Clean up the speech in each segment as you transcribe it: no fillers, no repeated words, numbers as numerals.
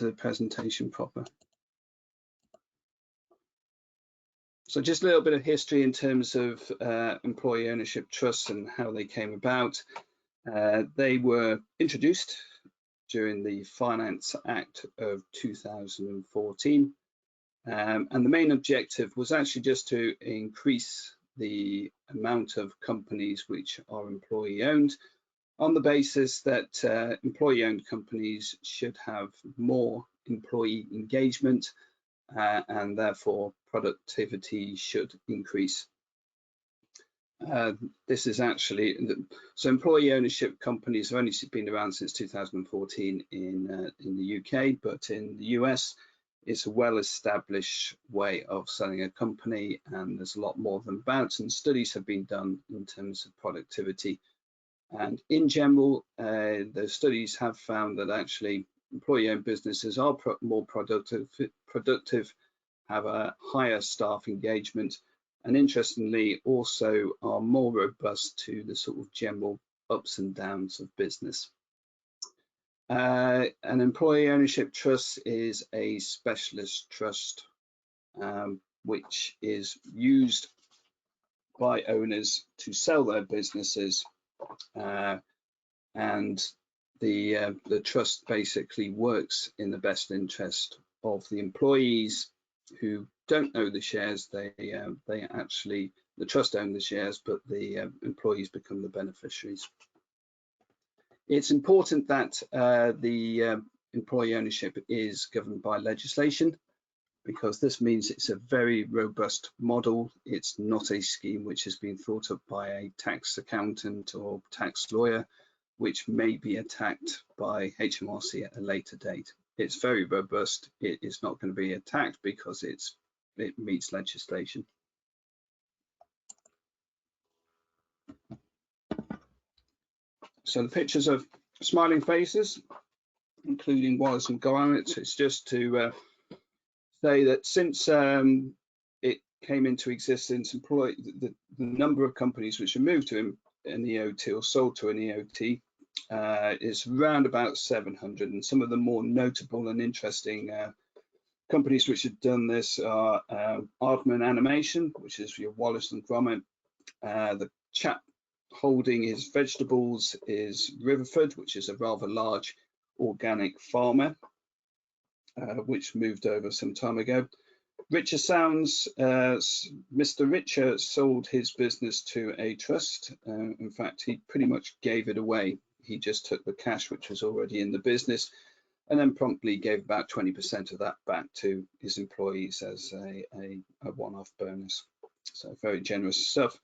the presentation proper. So just a little bit of history in terms of employee ownership trusts and how they came about. They were introduced during the Finance Act of 2014. And the main objective was actually just to increase the amount of companies which are employee owned, on the basis that employee owned companies should have more employee engagement and therefore productivity should increase. This is actually, so employee ownership companies have only been around since 2014 in the UK, but in the US, it's a well-established way of selling a company, and there's a lot more of them about, and studies have been done in terms of productivity. And in general, the studies have found that actually employee-owned businesses are more productive, have a higher staff engagement, and interestingly also are more robust to the sort of general ups and downs of business. An employee ownership trust is a specialist trust which is used by owners to sell their businesses, and the trust basically works in the best interest of the employees who don't own the shares. They actually, the trust own the shares, but the employees become the beneficiaries. It's important that the employee ownership is governed by legislation, because this means it's a very robust model. It's not a scheme which has been thought up by a tax accountant or tax lawyer, which may be attacked by HMRC at a later date. It's very robust. It is not going to be attacked because it meets legislation. So the pictures of smiling faces, including Wallace and Gromit, it's just to say that since it came into existence, the number of companies which have moved to an EOT or sold to an EOT is around about 700, and some of the more notable and interesting companies which have done this are Aardman Animation, which is your Wallace and Gromit. The chap holding his vegetables is Riverford, which is a rather large organic farmer, which moved over some time ago. Richer Sounds, Mr. Richer sold his business to a trust. In fact, he pretty much gave it away. He just took the cash which was already in the business and then promptly gave about 20% of that back to his employees as a one-off bonus. So very generous stuff.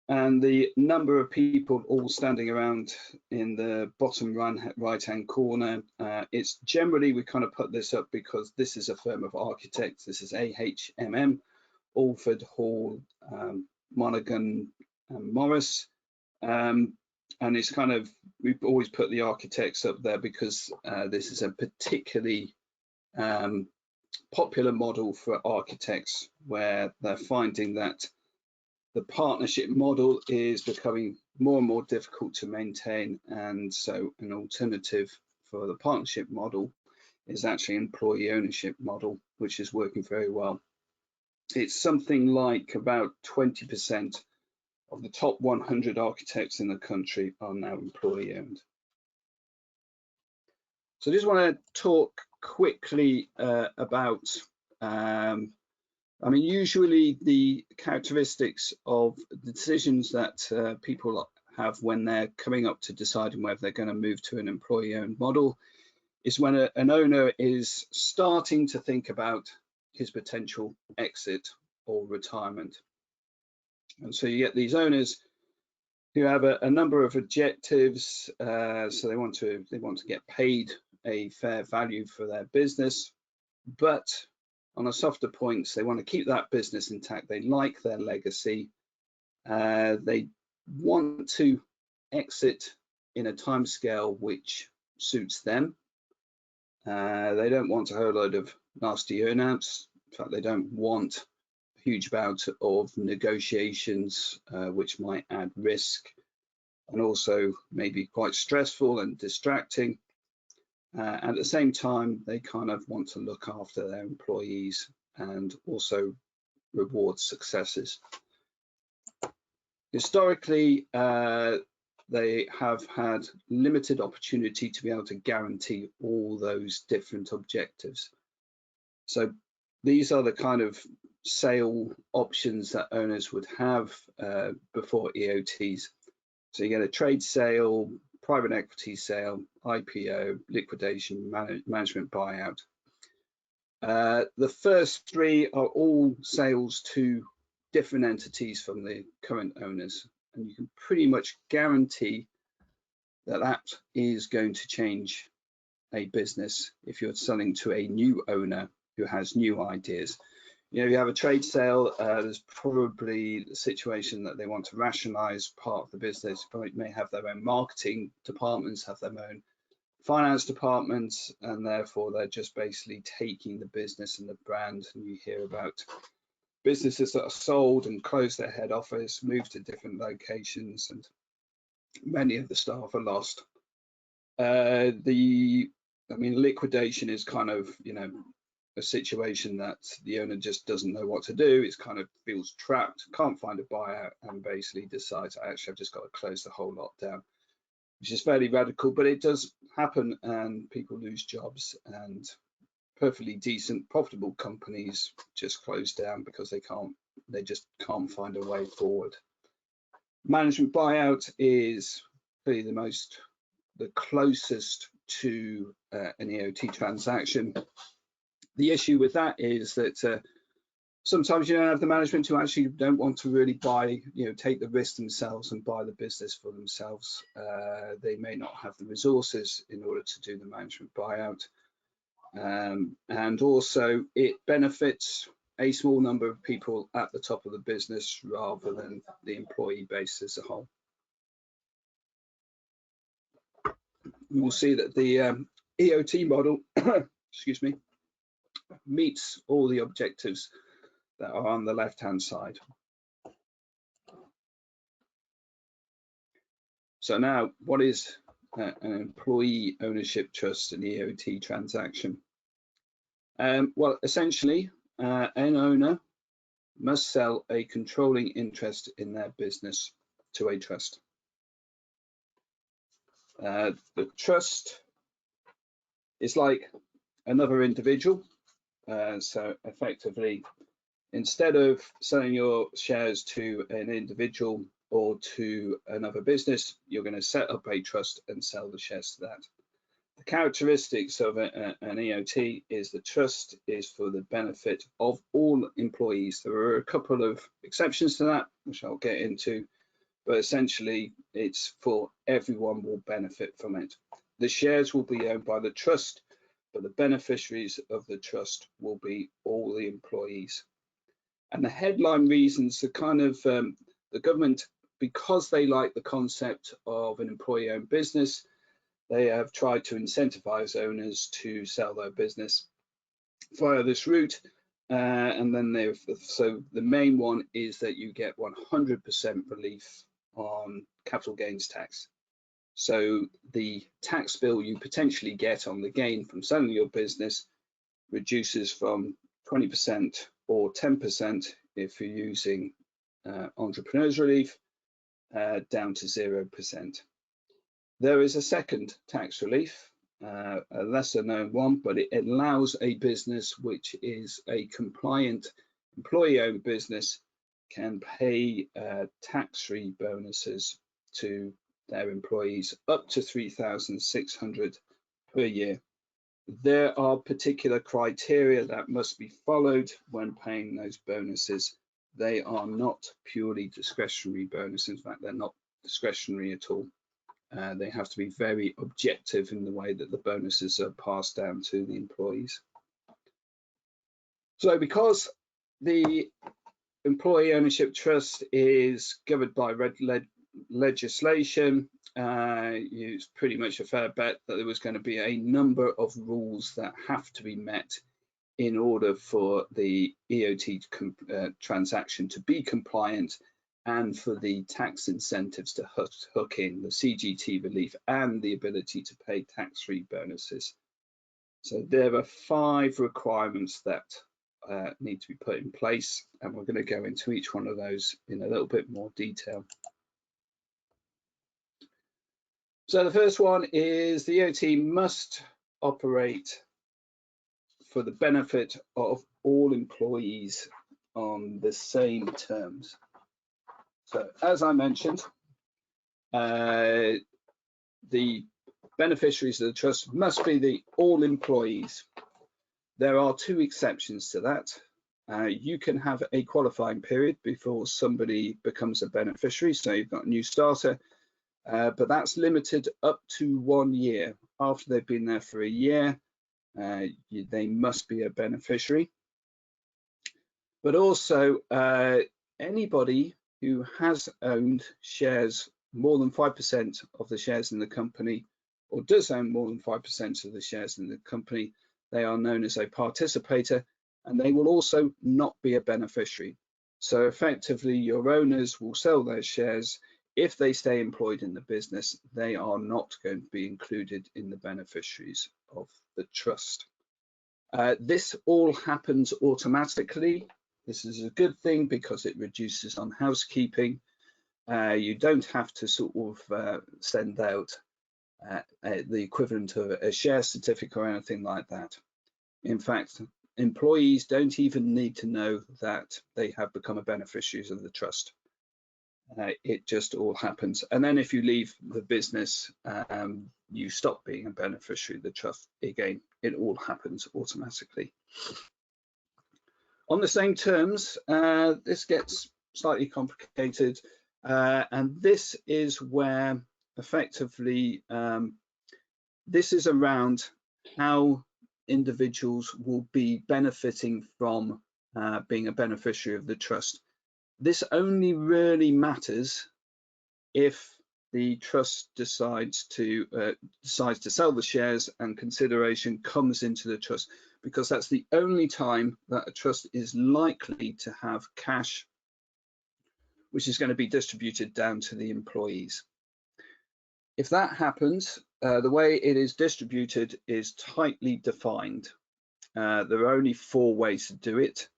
And the number of people all standing around in the bottom right-hand corner, it's generally, we kind of put this up because this is a firm of architects. This is AHMM, Alford, Hall, Monaghan and Morris. And it's kind of, we've always put the architects up there because this is a particularly popular model for architects, where they're finding that the partnership model is becoming more and more difficult to maintain, and so an alternative for the partnership model is actually employee ownership model, which is working very well. It's something like about 20% of the top 100 architects in the country are now employee owned. So I just want to talk quickly about I mean, usually the characteristics of the decisions that people have when they're coming up to deciding whether they're going to move to an employee-owned model is when an owner is starting to think about his potential exit or retirement. And so you get these owners who have a number of objectives. So they want to get paid a fair value for their business, but on a softer points, they want to keep that business intact. They like their legacy. They want to exit in a timescale which suits them. They don't want a whole load of nasty earnouts. In fact, they don't want a huge bout of negotiations, which might add risk and also maybe quite stressful and distracting. At the same time, they kind of want to look after their employees and also reward successes. Historically, they have had limited opportunity to be able to guarantee all those different objectives. So these are the kind of sale options that owners would have before EOTs. So you get a trade sale, private equity sale, IPO, liquidation, management buyout. The first three are all sales to different entities from the current owners, and you can pretty much guarantee that that is going to change a business if you're selling to a new owner who has new ideas. You know, you have a trade sale, there's probably the situation that they want to rationalize part of the business, probably may have their own marketing departments, have their own finance departments, and therefore they're just basically taking the business and the brand. And you hear about businesses that are sold and close their head office, move to different locations, and many of the staff are lost. I mean, liquidation is kind of, you know, a situation that the owner just doesn't know what to do. It's kind of feels trapped, can't find a buyout, and basically decides, actually, I've just got to close the whole lot down, which is fairly radical, but it does happen, and people lose jobs, and perfectly decent, profitable companies just close down because they just can't find a way forward. Management buyout is really the closest to an EOT transaction. The issue with that is that sometimes you don't have the management who actually don't want to really buy, you know, take the risk themselves and buy the business for themselves. They may not have the resources in order to do the management buyout. And also it benefits a small number of people at the top of the business rather than the employee base as a whole. We'll see that the EOT model, excuse me, meets all the objectives that are on the left-hand side. So now, what is an employee ownership trust, an EOT transaction? Well, essentially, an owner must sell a controlling interest in their business to a trust. The trust is like another individual. So effectively, instead of selling your shares to an individual or to another business, you're going to set up a trust and sell the shares to that. The characteristics of an EOT is the trust is for the benefit of all employees. There are a couple of exceptions to that, which I'll get into, but essentially it's for everyone will benefit from it. The shares will be owned by the trust, but the beneficiaries of the trust will be all the employees. And the headline reasons are kind of the government, because they like the concept of an employee-owned business, they have tried to incentivize owners to sell their business via this route. And then so the main one is that you get 100% relief on capital gains tax. So the tax bill you potentially get on the gain from selling your business reduces from 20% or 10% if you're using entrepreneur's relief down to 0%. There is a second tax relief, a lesser known one, but it allows a business which is a compliant employee-owned business can pay tax-free bonuses to their employees up to $3,600 per year. There are particular criteria that must be followed when paying those bonuses. They are not purely discretionary bonuses. In fact, they're not discretionary at all. They have to be very objective in the way that the bonuses are passed down to the employees. So because the employee ownership trust is governed by legislation, it's pretty much a fair bet that there was going to be a number of rules that have to be met in order for the EOT transaction to be compliant and for the tax incentives to hook in the CGT relief and the ability to pay tax-free bonuses So there are 5 requirements that need to be put in place, and we're going to go into each one of those in a little bit more detail. So the first one is the EOT must operate for the benefit of all employees on the same terms. So as I mentioned, the beneficiaries of the trust must be all employees. There are 2 exceptions to that. You can have a qualifying period before somebody becomes a beneficiary, so you've got a new starter, but that's limited up to 1 year. After they've been there for a year, they must be a beneficiary. But also, anybody who has owned shares, more than 5% of the shares in the company, or does own more than 5% of the shares in the company, they are known as a participator, and they will also not be a beneficiary. So effectively, your owners will sell their shares. If they stay employed in the business, they are not going to be included in the beneficiaries of the trust. This all happens automatically. This is a good thing because it reduces on housekeeping. You don't have to sort of send out the equivalent of a share certificate or anything like that. In fact, employees don't even need to know that they have become a beneficiaries of the trust. It just all happens. And then if you leave the business, you stop being a beneficiary of the trust. Again, it all happens automatically. On the same terms, this gets slightly complicated, and this is where effectively this is around how individuals will be benefiting from being a beneficiary of the trust. This only really matters if the trust decides to sell the shares and consideration comes into the trust, because that's the only time that a trust is likely to have cash which is going to be distributed down to the employees. If that happens, the way it is distributed is tightly defined. There are only 4 ways to do it.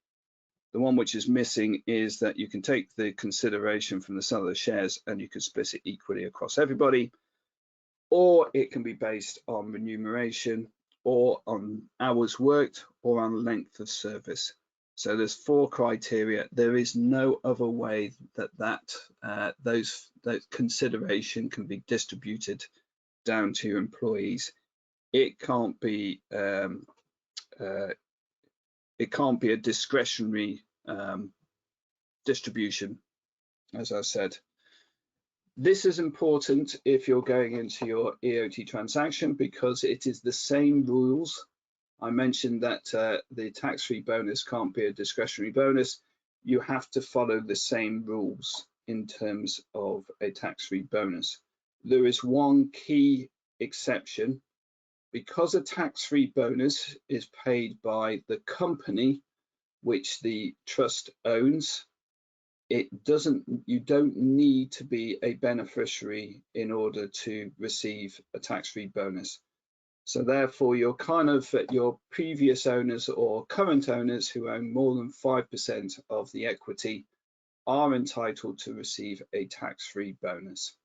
The one which is missing is that you can take the consideration from the sale of the shares and you can split it equally across everybody, or it can be based on remuneration, or on hours worked, or on length of service. So there's 4 criteria. There is no other way that those consideration can be distributed down to your employees. It can't be a discretionary distribution, as I said. This is important if you're going into your EOT transaction, because it is the same rules. I mentioned that the tax-free bonus can't be a discretionary bonus. You have to follow the same rules in terms of a tax-free bonus. There is one key exception. Because a tax-free bonus is paid by the company which the trust owns, you don't need to be a beneficiary in order to receive a tax-free bonus. So therefore, you're kind of your previous owners or current owners who own more than 5% of the equity are entitled to receive a tax-free bonus.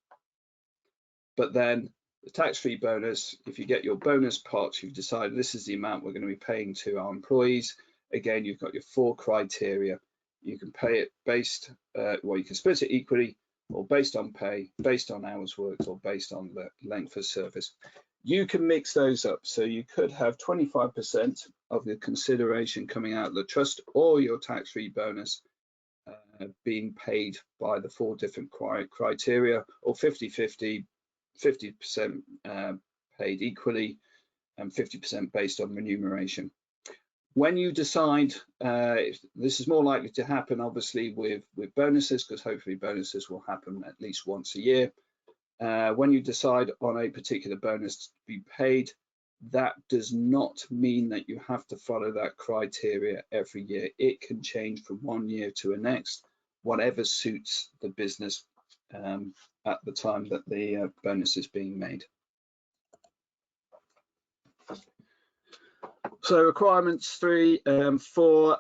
But then the tax-free bonus, if you get your bonus pot, you've decided this is the amount we're going to be paying to our employees. Again, you've got your 4 criteria. You can pay it based, well, you can split it equally, or based on pay, based on hours worked, or based on the length of service. You can mix those up. So you could have 25% of the consideration coming out of the trust, or your tax-free bonus being paid by the 4 different criteria, or 50-50, 50% paid equally, and 50% based on remuneration. When you decide, this is more likely to happen obviously with bonuses, because hopefully bonuses will happen at least once a year. When you decide on a particular bonus to be paid, that does not mean that you have to follow that criteria every year. It can change from 1 year to the next, whatever suits the business at the time that the bonus is being made. So requirements 3, 4,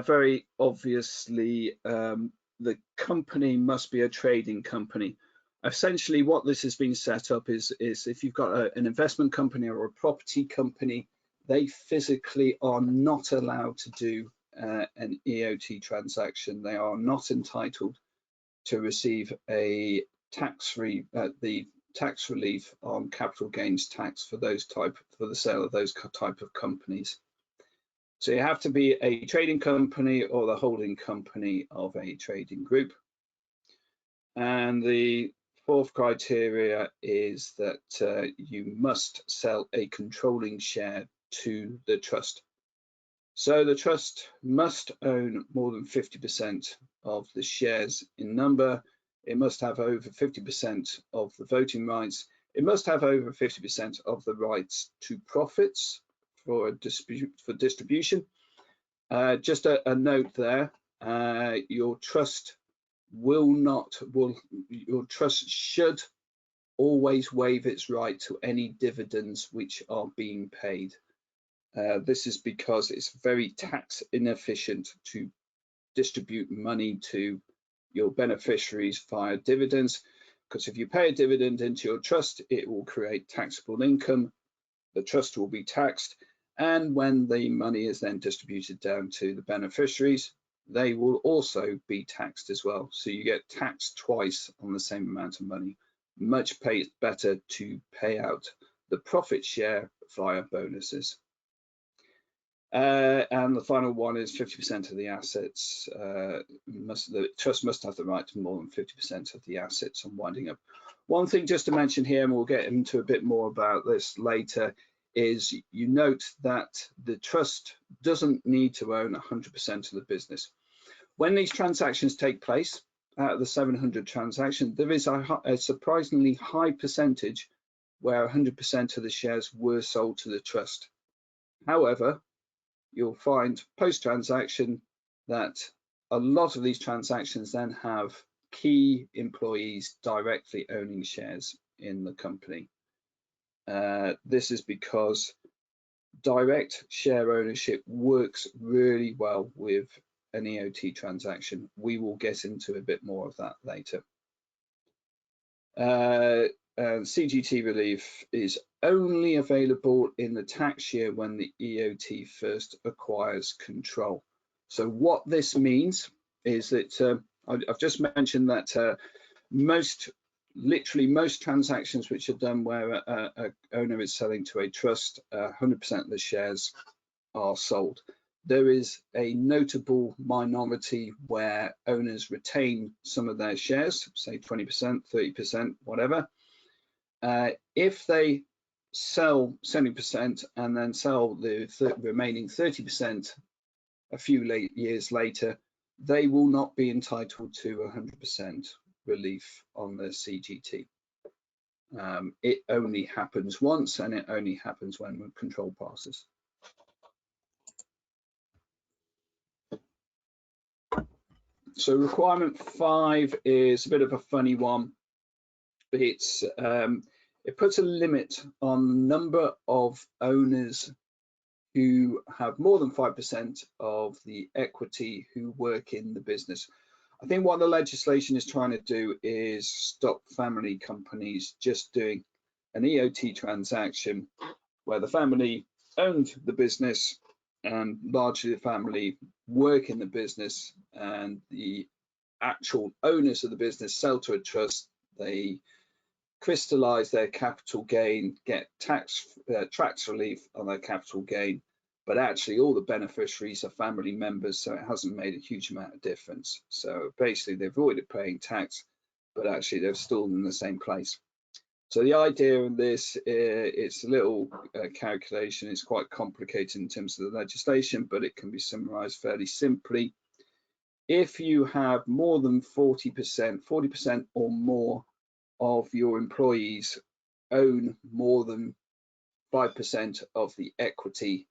very obviously the company must be a trading company. Essentially what this has been set up is if you've got an investment company or a property company, they physically are not allowed to do an EOT transaction. They are not entitled to receive a tax-free the tax relief on capital gains tax for the sale of those type of companies. So you have to be a trading company or the holding company of a trading group. And the fourth criteria is that you must sell a controlling share to the trust. So the trust must own more than 50% of the shares in number. It must have over 50% of the voting rights. It must have over 50% of the rights to profits for distribution. Just a note there, your trust should always waive its right to any dividends which are being paid. This is because it's very tax inefficient to distribute money to your beneficiaries via dividends, because if you pay a dividend into your trust, it will create taxable income. The trust will be taxed, and when the money is then distributed down to the beneficiaries, they will also be taxed as well. So you get taxed twice on the same amount of money. Much better to pay out the profit share via bonuses. And the final one is 50% of the assets. The trust must have the right to more than 50% of the assets on winding up. One thing just to mention here, and we'll get into a bit more about this later, is you note that the trust doesn't need to own 100% of the business. When these transactions take place, out of the 700 transactions, there is a surprisingly high percentage where 100% of the shares were sold to the trust. However, you'll find post-transaction that a lot of these transactions then have key employees directly owning shares in the company. This is because direct share ownership works really well with an EOT transaction. We will get into a bit more of that later. CGT relief is only available in the tax year when the EOT first acquires control. So what this means is that I've just mentioned that literally most transactions which are done where a owner is selling to a trust, 100% of the shares are sold. There is a notable minority where owners retain some of their shares, say 20%, 30%, whatever. If they sell 70% and then sell the remaining 30% a few years later, they will not be entitled to 100% relief on the CGT. It only happens once, and it only happens when control passes. So requirement 5 is a bit of a funny one. It puts a limit on the number of owners who have more than 5% of the equity who work in the business. I think what the legislation is trying to do is stop family companies just doing an EOT transaction where the family owned the business and largely the family work in the business, and the actual owners of the business sell to a trust. They crystallize their capital gain, get tax relief on their capital gain, but actually all the beneficiaries are family members, so it hasn't made a huge amount of difference. So basically they've avoided paying tax, but actually they're still in the same place. So the idea of this, it's a little calculation. It's quite complicated in terms of the legislation, but it can be summarized fairly simply. If you have more than 40% or more of your employees own more than 5% of the equity,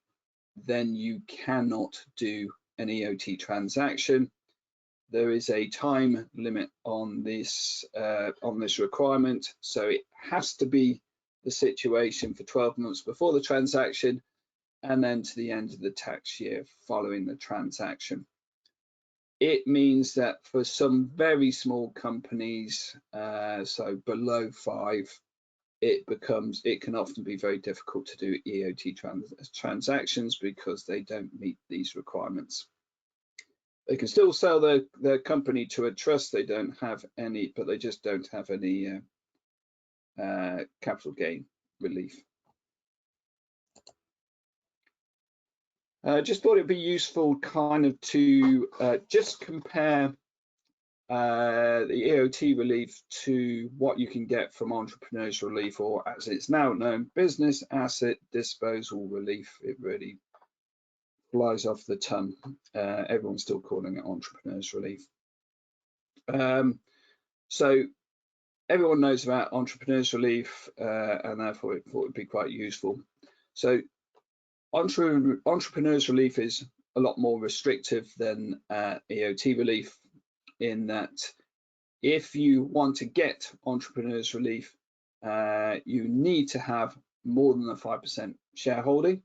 then you cannot do an EOT transaction. There is a time limit on this requirement, so it has to be the situation for 12 months before the transaction, and then to the end of the tax year following the transaction. It means that for some very small companies, so below 5, it can often be very difficult to do EOT transactions because they don't meet these requirements. They can still sell their company to a trust. They don't have any, but they just don't have any capital gain relief. Just thought it'd be useful kind of to just compare the EOT relief to what you can get from entrepreneurs relief, or as it's now known, business asset disposal relief. It really flies off the tongue. Everyone's still calling it entrepreneurs relief. So everyone knows about entrepreneurs relief, and therefore it thought it'd be quite useful. So entrepreneurs relief is a lot more restrictive than EOT relief, in that if you want to get entrepreneurs relief, you need to have more than a 5% shareholding,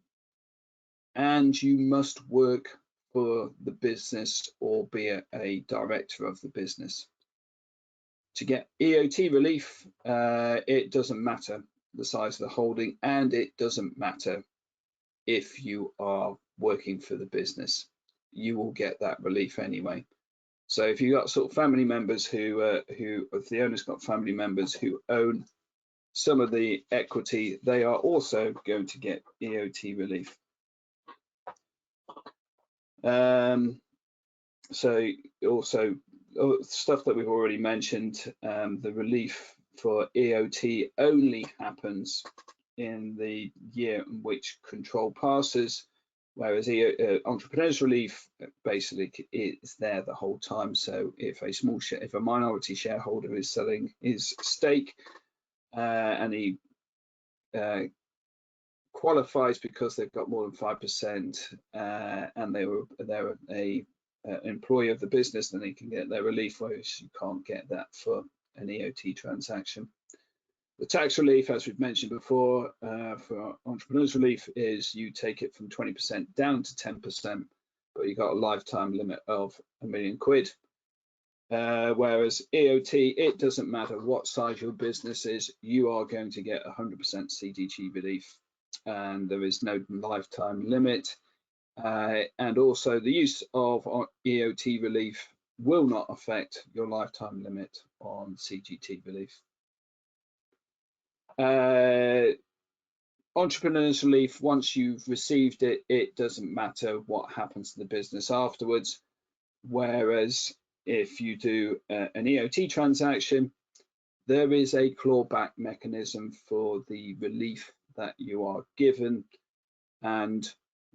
and you must work for the business or be a director of the business. To get EOT relief, it doesn't matter the size of the holding, and it doesn't matter if you are working for the business. You will get that relief anyway. So if you've got sort of family members if the owner's got family members who own some of the equity, they are also going to get EOT relief. So also stuff that we've already mentioned, the relief for EOT only happens in the year in which control passes, whereas entrepreneurs relief basically is there the whole time. So if a minority shareholder is selling his stake and he qualifies because they've got more than 5% and they're a employee of the business, then they can get their relief, whereas you can't get that for an EOT transaction. The tax relief, as we've mentioned before, for entrepreneurs relief, is you take it from 20% down to 10%, but you've got a lifetime limit of £1 million. Whereas EOT, it doesn't matter what size your business is, you are going to get 100% CGT relief, and there is no lifetime limit. And also the use of EOT relief will not affect your lifetime limit on CGT relief. Entrepreneurs relief, once you've received it, it doesn't matter what happens to the business afterwards. Whereas if you do an EOT transaction, there is a clawback mechanism for the relief that you are given, and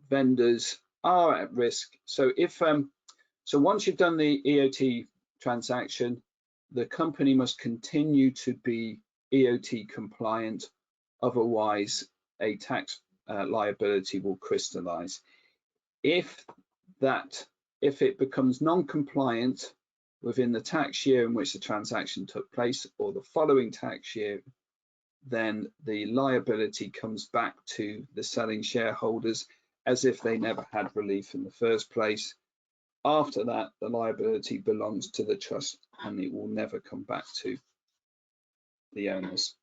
vendors are at risk. So if once you've done the EOT transaction, the company must continue to be EOT compliant, otherwise a tax liability will crystallize. If it becomes non-compliant within the tax year in which the transaction took place or the following tax year, then the liability comes back to the selling shareholders as if they never had relief in the first place. After that, the liability belongs to the trust and it will never come back to the owners.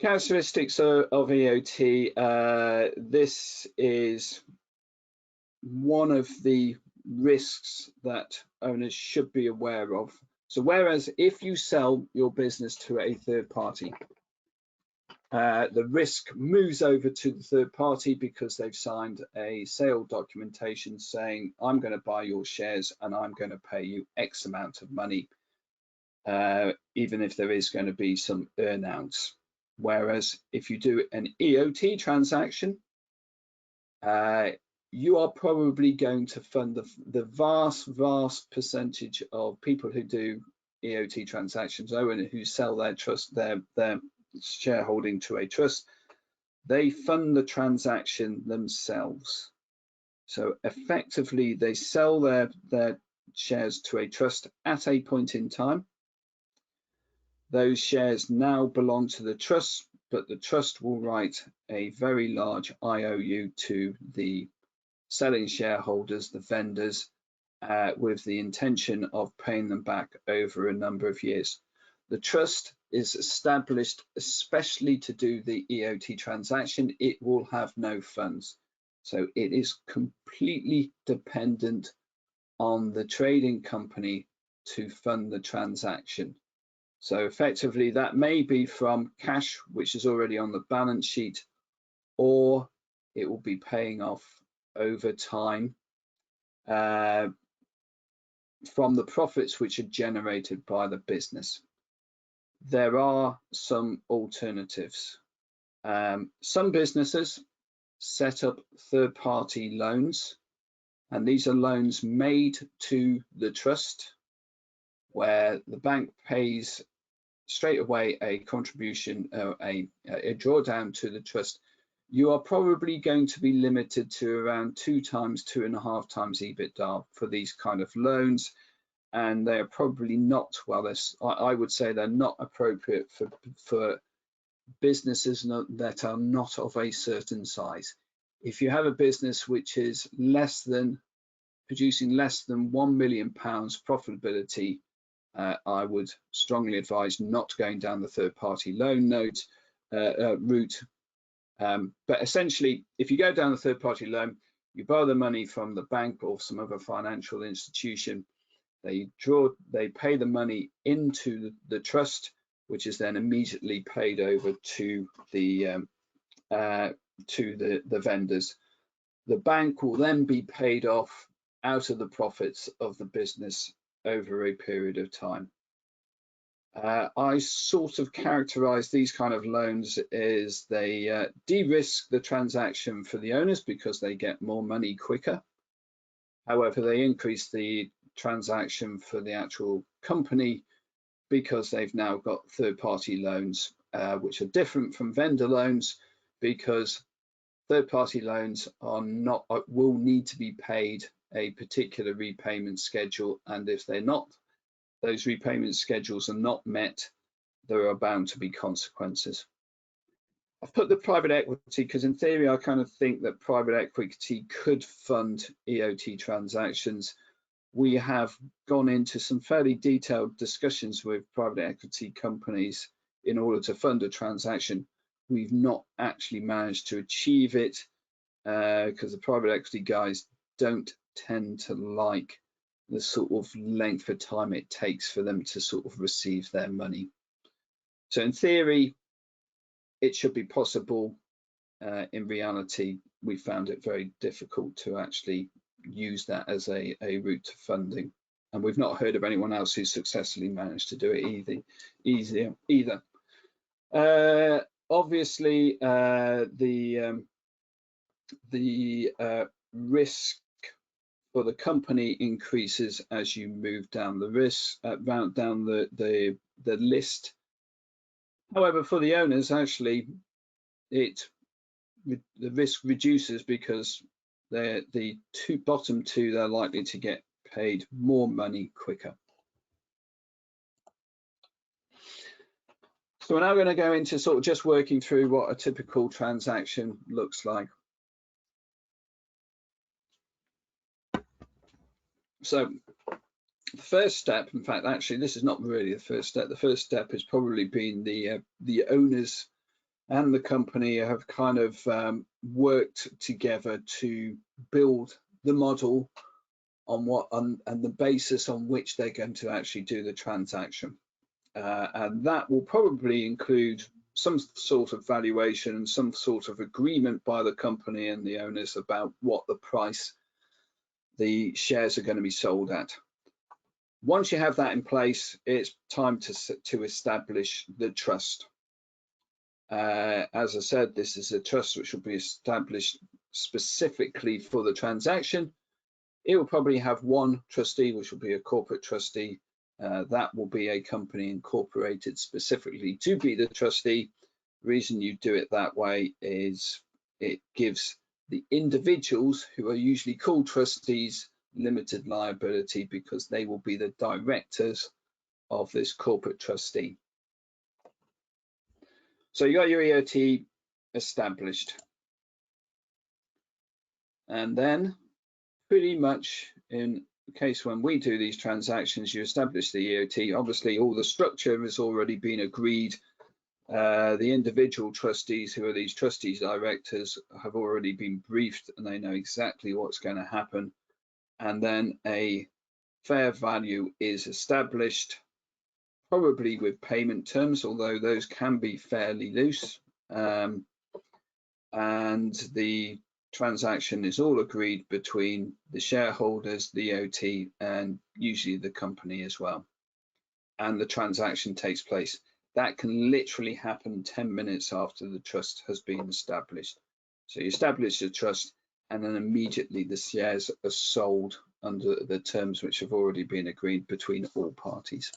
Characteristics of EOT. This is one of the risks that owners should be aware of. So whereas if you sell your business to a third party, the risk moves over to the third party because they've signed a sale documentation saying, I'm going to buy your shares and I'm going to pay you X amount of money, even if there is going to be some earnouts. Whereas if you do an EOT transaction, you are probably going to fund the vast percentage of people who do EOT transactions, and who sell their trust, their shareholding to a trust. They fund the transaction themselves. So effectively, they sell their shares to a trust at a point in time. Those shares now belong to the trust, but the trust will write a very large IOU to the selling shareholders, the vendors, with the intention of paying them back over a number of years. The trust is established especially to do the EOT transaction. It will have no funds. So it is completely dependent on the trading company to fund the transaction. So effectively that may be from cash, which is already on the balance sheet, or it will be paying off over time from the profits which are generated by the business. There are some alternatives. Some businesses set up third-party loans, and these are loans made to the trust where the bank pays straight away a contribution, a drawdown to the trust. You are probably going to be limited to around 2 times, 2.5 times EBITDA for these kind of loans, and they are probably not, well, I would say they're not appropriate for businesses that are not of a certain size. If you have a business which is producing less than £1 million profitability, I would strongly advise not going down the third-party loan route. But essentially, if you go down the third-party loan, you borrow the money from the bank or some other financial institution. They pay the money into the trust, which is then immediately paid over to the vendors. The bank will then be paid off out of the profits of the business over a period of time. I sort of characterize these kind of loans as they de-risk the transaction for the owners because they get more money quicker. However, they increase the transaction for the actual company because they've now got third-party loans, which are different from vendor loans, because third-party loans will need to be paid a particular repayment schedule, and if those repayment schedules are not met, there are bound to be consequences. I've put the private equity because in theory I kind of think that private equity could fund EOT transactions. We have gone into some fairly detailed discussions with private equity companies in order to fund a transaction. We've not actually managed to achieve it because the private equity guys don't tend to like the sort of length of time it takes for them to sort of receive their money. So in theory, it should be possible. In reality, we found it very difficult to actually use that as a route to funding, and we've not heard of anyone else who's successfully managed to do it either. Obviously, the risk for the company increases as you move down the list. However, for the owners, actually, the risk reduces because the bottom two, they're likely to get paid more money quicker. So we're now going to go into sort of just working through what a typical transaction looks like. So the first step, in fact, actually, this is not really the first step. The first step has probably been the owners and the company have kind of worked together to build the model on the basis on which they're going to actually do the transaction. And that will probably include some sort of valuation and some sort of agreement by the company and the owners about what the price the shares are going to be sold at. Once you have that in place, it's time to establish the trust. As I said, this is a trust which will be established specifically for the transaction. It will probably have one trustee, which will be a corporate trustee. That will be a company incorporated specifically to be the trustee. The reason you do it that way is it gives the individuals, who are usually called trustees, limited liability because they will be the directors of this corporate trustee. So you got your EOT established, and then pretty much in the case when we do these transactions, you establish the EOT. Obviously, all the structure has already been agreed. The individual trustees, who are these trustees directors, have already been briefed and they know exactly what's going to happen. And then a fair value is established, probably with payment terms, although those can be fairly loose. And the transaction is all agreed between the shareholders, the EOT, and usually the company as well. And the transaction takes place. That can literally happen 10 minutes after the trust has been established. So you establish the trust, and then immediately the shares are sold under the terms which have already been agreed between all parties.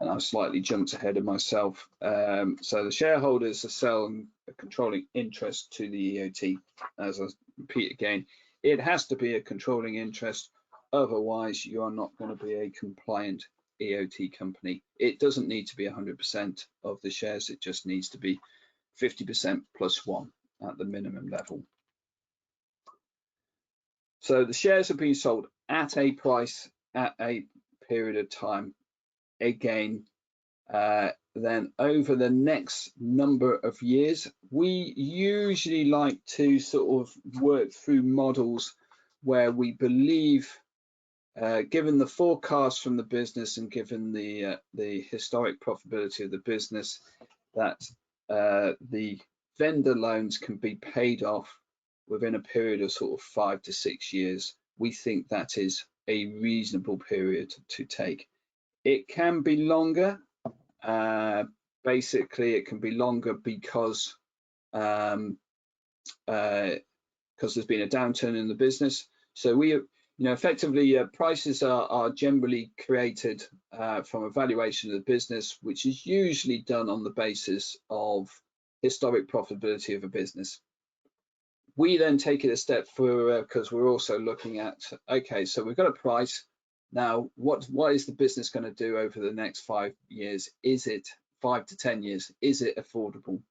And I've slightly jumped ahead of myself. So the shareholders are selling a controlling interest to the EOT. As I repeat again, it has to be a controlling interest, otherwise you are not going to be a compliant EOT company. It doesn't need to be 100% of the shares, it just needs to be 50% plus 1 at the minimum level. So the shares are being sold at a price at a period of time. Again, then over the next number of years, we usually like to sort of work through models where we believe, given the forecast from the business and given the historic profitability of the business, that the vendor loans can be paid off within a period of sort of 5 to 6 years. We think that is a reasonable period to take. It can be longer. Basically, it can be longer because there's been a downturn in the business. So we, effectively, prices are generally created from a valuation of the business, which is usually done on the basis of historic profitability of a business. We then take it a step further because we're also looking at, okay, so we've got a price. Now, what is the business going to do over the next 5 years? Is it 5 to 10 years? Is it affordable?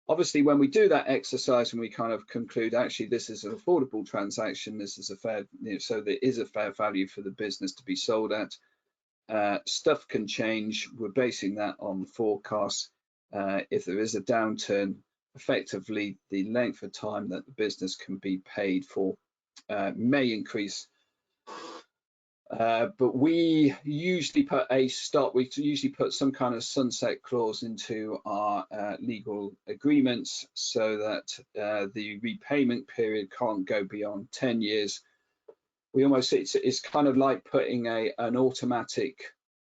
Obviously, when we do that exercise and we kind of conclude, actually, this is an affordable transaction, this is a fair, so there is a fair value for the business to be sold at. Stuff can change. We're basing that on forecasts. If there is a downturn, effectively, the length of time that the business can be paid for may increase. But we usually put a stop. We usually put some kind of sunset clause into our legal agreements so that the repayment period can't go beyond 10 years. We almost, it's kind of like putting an automatic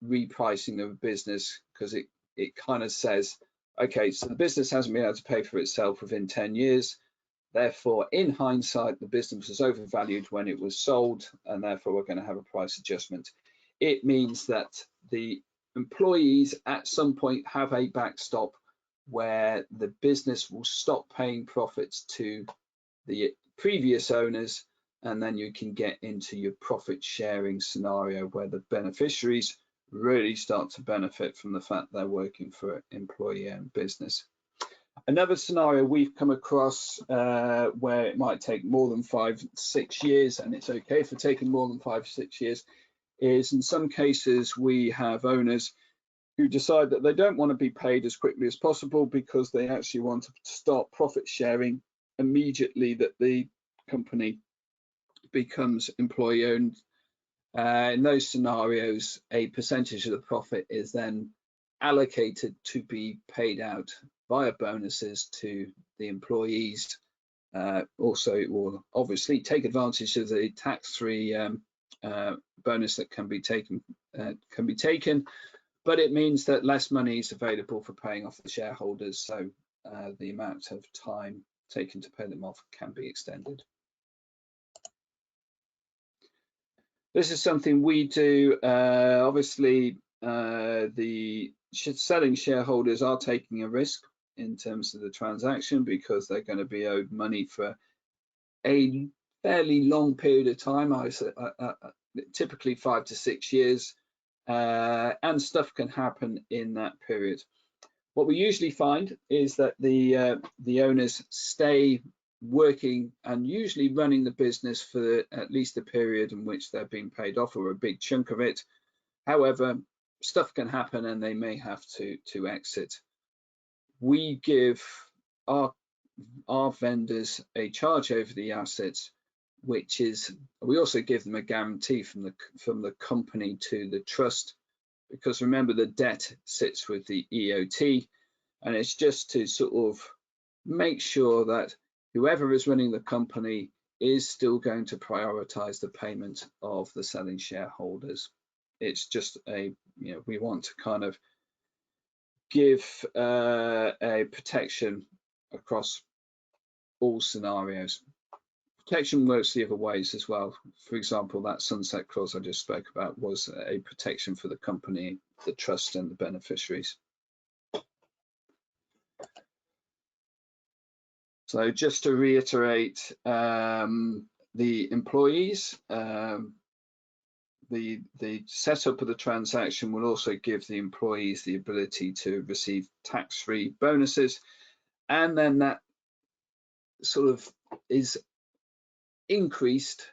repricing of a business, because it kind of says, okay, so the business hasn't been able to pay for itself within 10 years. Therefore, in hindsight, the business was overvalued when it was sold, and therefore we're going to have a price adjustment. It means that the employees at some point have a backstop where the business will stop paying profits to the previous owners, and then you can get into your profit sharing scenario where the beneficiaries really start to benefit from the fact they're working for an employee-owned business. Another scenario we've come across where it might take more than 5-6 years, and it's okay for taking more than 5-6 years, is in some cases we have owners who decide that they don't want to be paid as quickly as possible because they actually want to start profit sharing immediately that the company becomes employee owned. In those scenarios, a percentage of the profit is then allocated to be paid out via bonuses to the employees. Also, it will obviously take advantage of the tax-free bonus that can be taken, but it means that less money is available for paying off the shareholders, so the amount of time taken to pay them off can be extended. This is something we do. Obviously, the selling shareholders are taking a risk in terms of the transaction because they're going to be owed money for a fairly long period of time, typically 5 to 6 years, and stuff can happen in that period. What we usually find is that the owners stay working and usually running the business for at least the period in which they're being paid off, or a big chunk of it. However, stuff can happen and they may have to exit. We give our vendors a charge over the assets, which is, we also give them a guarantee from the company to the trust, because remember, the debt sits with the EOT, and it's just to sort of make sure that whoever is running the company is still going to prioritize the payment of the selling shareholders. It's just we want to kind of give a protection across all scenarios. Protection works the other ways as well. For example, that sunset clause I just spoke about was a protection for the company, the trust, and the beneficiaries. So just to reiterate, the employees, the setup of the transaction will also give the employees the ability to receive tax-free bonuses, and then that sort of is increased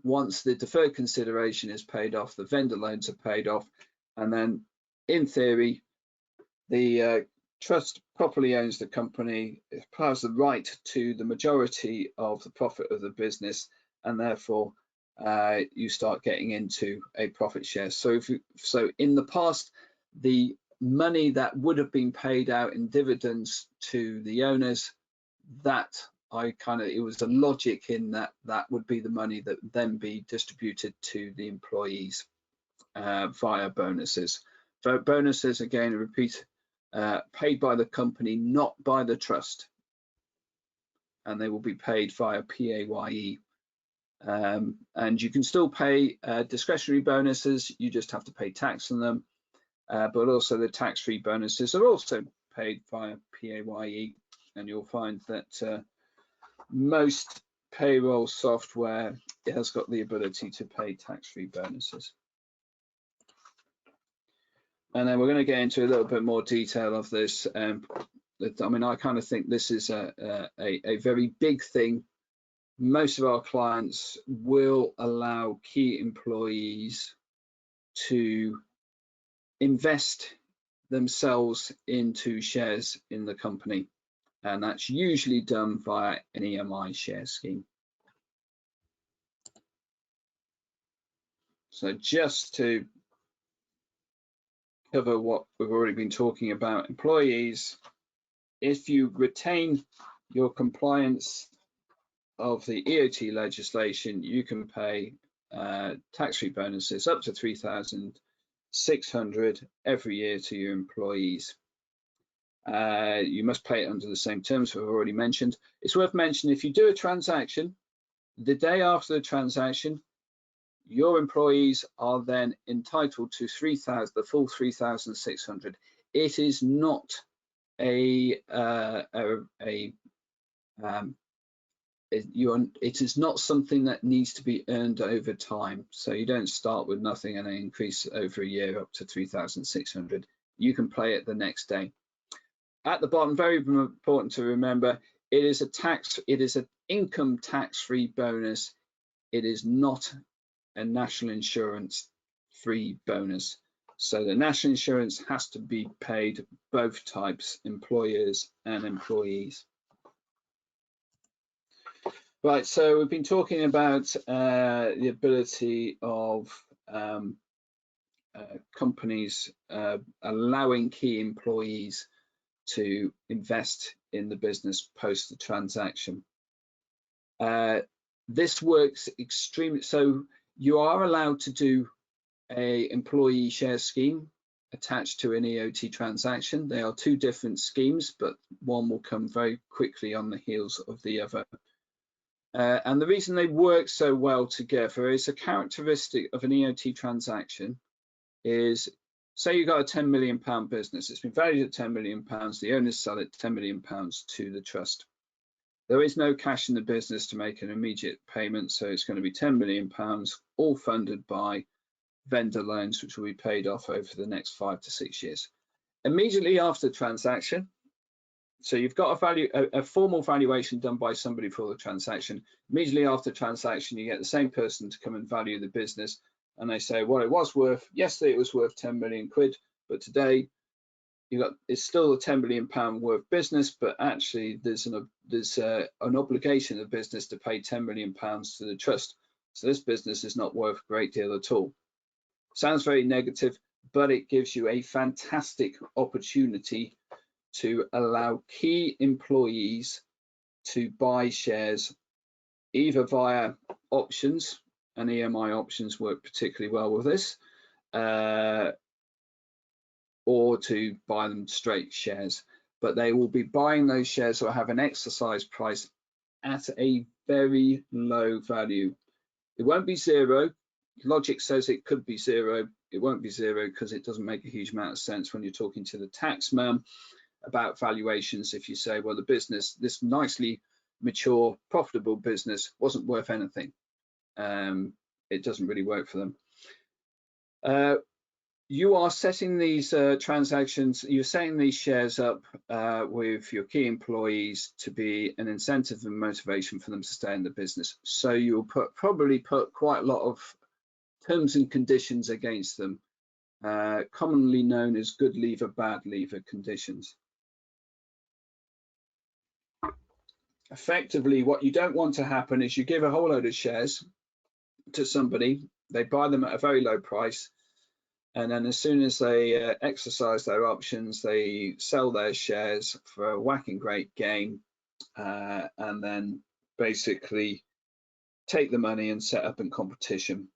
once the deferred consideration is paid off, the vendor loans are paid off, and then in theory the trust properly owns the company, it has the right to the majority of the profit of the business, and therefore you start getting into a profit share. So in the past, the money that would have been paid out in dividends to the owners, that it was the logic in that would be the money that then be distributed to the employees via bonuses. So bonuses, again, repeat, paid by the company, not by the trust, and they will be paid via PAYE. And you can still pay discretionary bonuses, you just have to pay tax on them, but also the tax-free bonuses are also paid via PAYE, and you'll find that most payroll software has got the ability to pay tax-free bonuses. And then we're going to get into a little bit more detail of this. I mean, I kind of think this is a very big thing. Most of our clients will allow key employees to invest themselves into shares in the company, and that's usually done via an EMI share scheme. So just to cover what we've already been talking about, employees, if you retain your compliance of the EOT legislation, you can pay tax-free bonuses up to $3,600 every year to your employees. You must pay it under the same terms we've already mentioned. It's worth mentioning, if you do a transaction, the day after the transaction, your employees are then entitled to the full $3,600. It is not it is not something that needs to be earned over time. So you don't start with nothing and then increase over a year up to 3,600. You can play it the next day. At the bottom, very important to remember, it is an income tax-free bonus. It is not a national insurance free bonus. So the national insurance has to be paid both types, employers and employees. Right, so we've been talking about the ability of companies allowing key employees to invest in the business post the transaction. This works extremely, so you are allowed to do a employee share scheme attached to an EOT transaction. They are two different schemes, but one will come very quickly on the heels of the other. And the reason they work so well together is a characteristic of an EOT transaction is, say you got a £10 million business, it's been valued at £10 million, the owners sell it £10 million to the trust. There is no cash in the business to make an immediate payment, so it's going to be £10 million, all funded by vendor loans, which will be paid off over the next 5 to 6 years. Immediately after transaction, so you've got a formal valuation done by somebody for the transaction. Immediately after transaction, you get the same person to come and value the business, and they say, well, it was worth, yesterday it was worth 10 million quid, but today it's still a 10 million pound worth business, but actually there's an obligation of the business to pay 10 million pounds to the trust. So this business is not worth a great deal at all. Sounds very negative, but it gives you a fantastic opportunity to allow key employees to buy shares either via options, and EMI options work particularly well with this, or to buy them straight shares. But they will be buying those shares or have an exercise price at a very low value. It won't be zero. Logic says it could be zero. It won't be zero because it doesn't make a huge amount of sense when you're talking to the tax man about valuations. If you say, well, the business, this nicely mature, profitable business wasn't worth anything, it doesn't really work for them. You are setting these transactions, you're setting these shares up with your key employees to be an incentive and motivation for them to stay in the business. So you'll probably put quite a lot of terms and conditions against them, commonly known as good leaver, bad leaver conditions. Effectively, what you don't want to happen is you give a whole load of shares to somebody, they buy them at a very low price, and then as soon as they exercise their options, they sell their shares for a whacking great gain, and then basically take the money and set up in competition.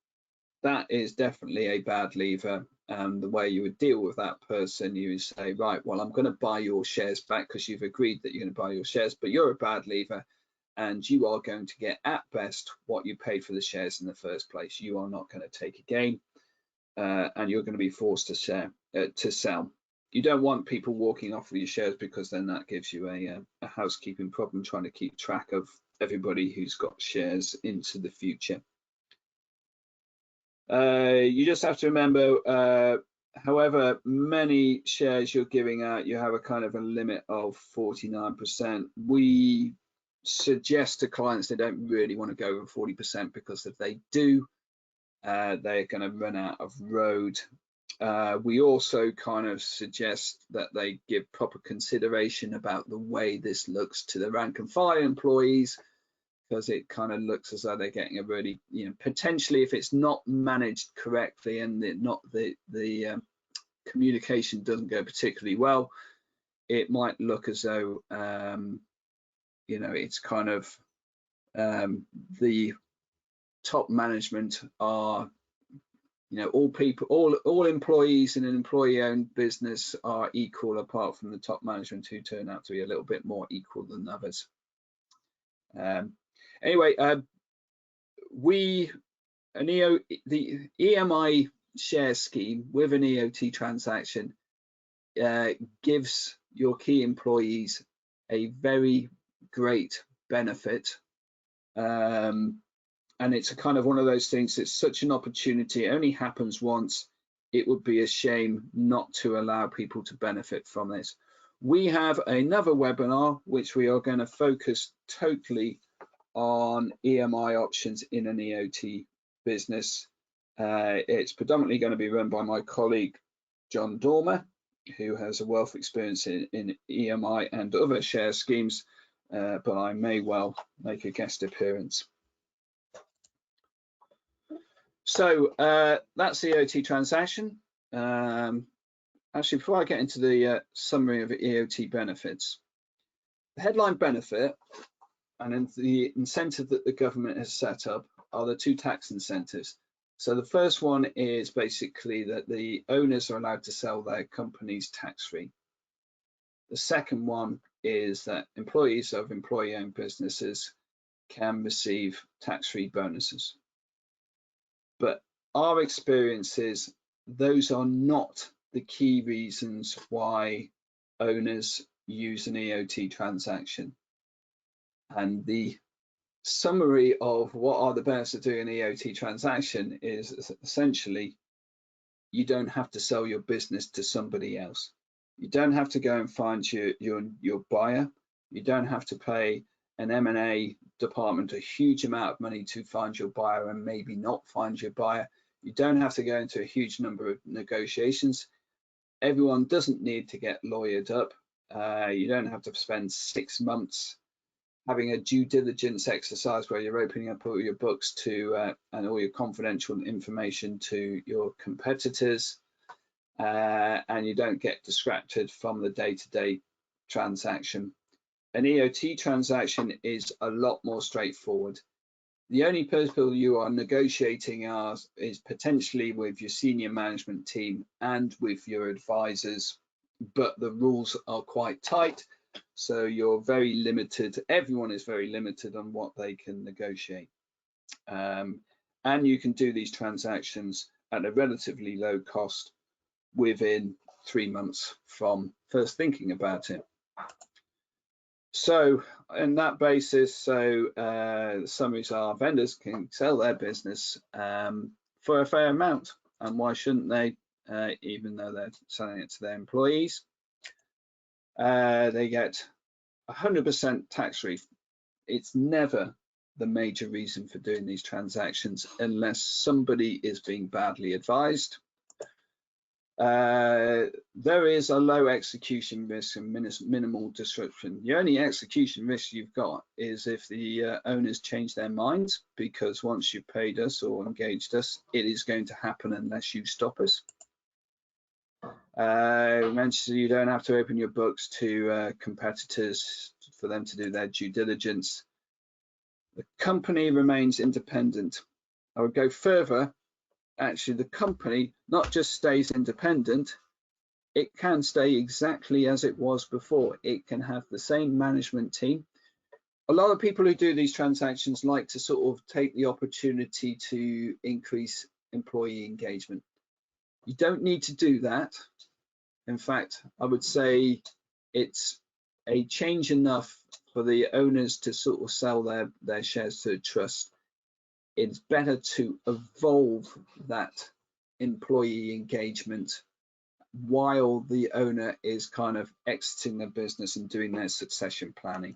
That is definitely a bad lever. And the way you would deal with that person, you would say, right, well, I'm going to buy your shares back because you've agreed that you're going to buy your shares, but you're a bad lever and you are going to get at best what you paid for the shares in the first place. You are not going to take a gain, and you're going to be forced to sell. You don't want people walking off with your shares, because then that gives you a housekeeping problem trying to keep track of everybody who's got shares into the future. You just have to remember, however many shares you're giving out, you have a kind of a limit of 49%. We suggest to clients they don't really want to go over 40%, because if they do, they're going to run out of road. We also kind of suggest that they give proper consideration about the way this looks to the rank and file employees, because it kind of looks as though they're getting a really, potentially, if it's not managed correctly and the communication doesn't go particularly well, it might look as though it's kind of the top management are, all employees in an employee-owned business are equal, apart from the top management, who turn out to be a little bit more equal than others. Anyway, the EMI share scheme with an EOT transaction gives your key employees a very great benefit, and it's a kind of one of those things. It's such an opportunity. It only happens once. It would be a shame not to allow people to benefit from this. We have another webinar which we are going to focus totally on EMI options in an EOT business. It's predominantly going to be run by my colleague John Dormer, who has a wealth of experience in EMI and other share schemes, but I may well make a guest appearance. So that's the EOT transaction. Actually, before I get into the summary of EOT benefits, the headline benefit and the incentive that the government has set up are the two tax incentives. So the first one is basically that the owners are allowed to sell their companies tax-free. The second one is that employees of employee-owned businesses can receive tax-free bonuses. But our experience is those are not the key reasons why owners use an EOT transaction. And the summary of what are the benefits of doing an EOT transaction is essentially you don't have to sell your business to somebody else. You don't have to go and find your buyer. You don't have to pay an M&A department a huge amount of money to find your buyer and maybe not find your buyer. You don't have to go into a huge number of negotiations. Everyone doesn't need to get lawyered up. You don't have to spend 6 months having a due diligence exercise where you're opening up all your books to and all your confidential information to your competitors, and you don't get distracted from the day-to-day transaction. An EOT transaction is a lot more straightforward. The only people you are negotiating is potentially with your senior management team and with your advisors, but the rules are quite tight, so you're very limited. Everyone is very limited on what they can negotiate. And you can do these transactions at a relatively low cost within 3 months from first thinking about it. So on that basis, the summaries are vendors can sell their business for a fair amount, and why shouldn't they, even though they're selling it to their employees? They get 100% tax relief. It's never the major reason for doing these transactions unless somebody is being badly advised. There is a low execution risk and minimal disruption. The only execution risk you've got is if the owners change their minds, because once you've paid us or engaged us, it is going to happen unless you stop us. Mentioned you don't have to open your books to competitors for them to do their due diligence. The company remains independent. I would go further. Actually, the company not just stays independent, it can stay exactly as it was before. It can have the same management team. A lot of people who do these transactions like to sort of take the opportunity to increase employee engagement. You don't need to do that. In fact, I would say it's a change enough for the owners to sort of sell their shares to a trust. It's better to evolve that employee engagement while the owner is kind of exiting the business and doing their succession planning.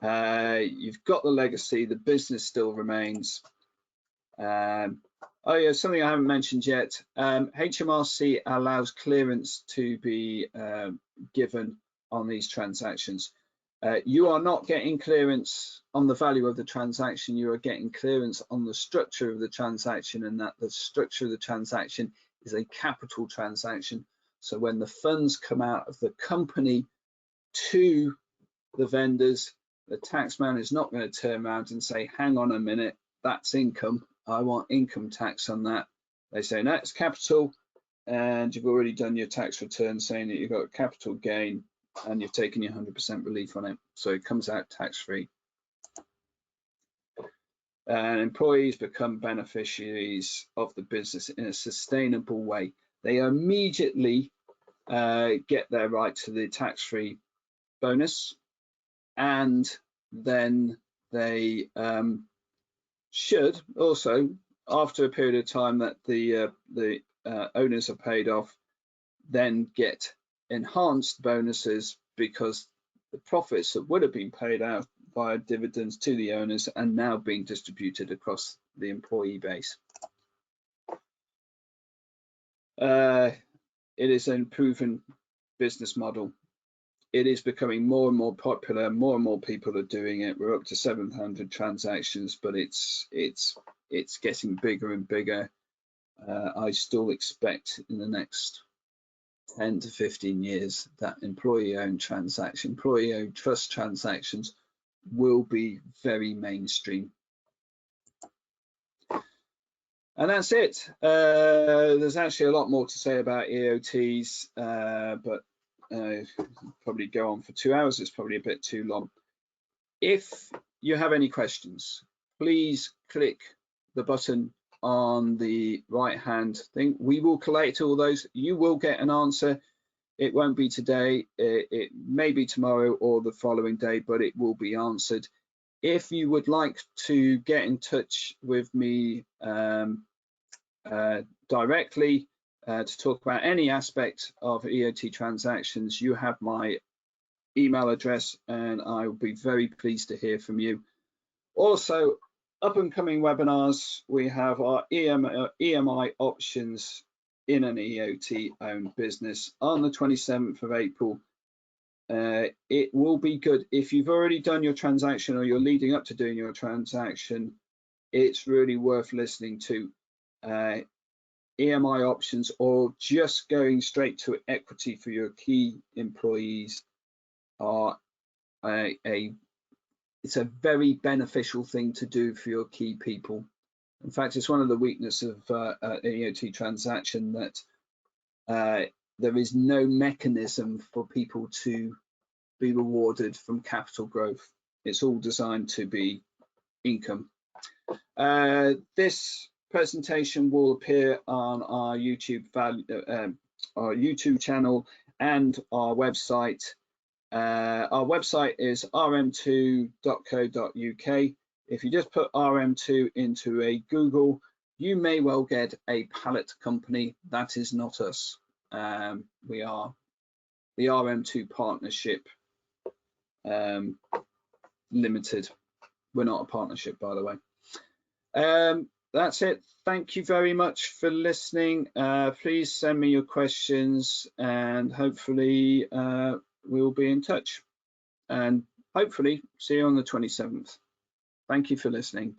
You've got the legacy, the business still remains. Oh yeah, something I haven't mentioned yet. HMRC allows clearance to be given on these transactions. You are not getting clearance on the value of the transaction, you are getting clearance on the structure of the transaction, and that the structure of the transaction is a capital transaction. So when the funds come out of the company to the vendors, the taxman is not going to turn around and say, hang on a minute, that's income, I want income tax on that. They say, no, it's capital, and you've already done your tax return saying that you've got a capital gain and you've taken your 100% relief on it, so it comes out tax-free. And employees become beneficiaries of the business in a sustainable way. They immediately get their right to the tax-free bonus, and then they should also, after a period of time that the owners are paid off, then get enhanced bonuses, because the profits that would have been paid out via dividends to the owners are now being distributed across the employee base. It is a proven business model. It is becoming more and more popular. More and more people are doing it. We're up to 700 transactions, but it's getting bigger and bigger. I still expect in the next 10 to 15 years that employee-owned trust transactions will be very mainstream. And that's it. There's actually a lot more to say about EOTs, but probably go on for 2 hours. It's probably a bit too long. If you have any questions, please click the button on the right hand thing. We will collate all those. You will get an answer. It won't be today, it may be tomorrow or the following day, but it will be answered. If you would like to get in touch with me directly, to talk about any aspect of EOT transactions, you have my email address, and I will be very pleased to hear from you. Also, up and coming webinars, we have our EMI options in an EOT owned business on the 27th of April. It will be good if you've already done your transaction or you're leading up to doing your transaction. It's really worth listening to. EMI options or just going straight to equity for your key employees are it's a very beneficial thing to do for your key people. In fact, it's one of the weaknesses of an EOT transaction that there is no mechanism for people to be rewarded from capital growth. It's all designed to be income. This presentation will appear on our YouTube channel and our website. Our website is rm2.co.uk. If you just put RM2 into a Google, you may well get a pallet company. That is not us. We are the RM2 Partnership Limited. We're not a partnership, by the way. That's it. Thank you very much for listening. Please send me your questions, and hopefully we'll be in touch, and hopefully see you on the 27th. Thank you for listening.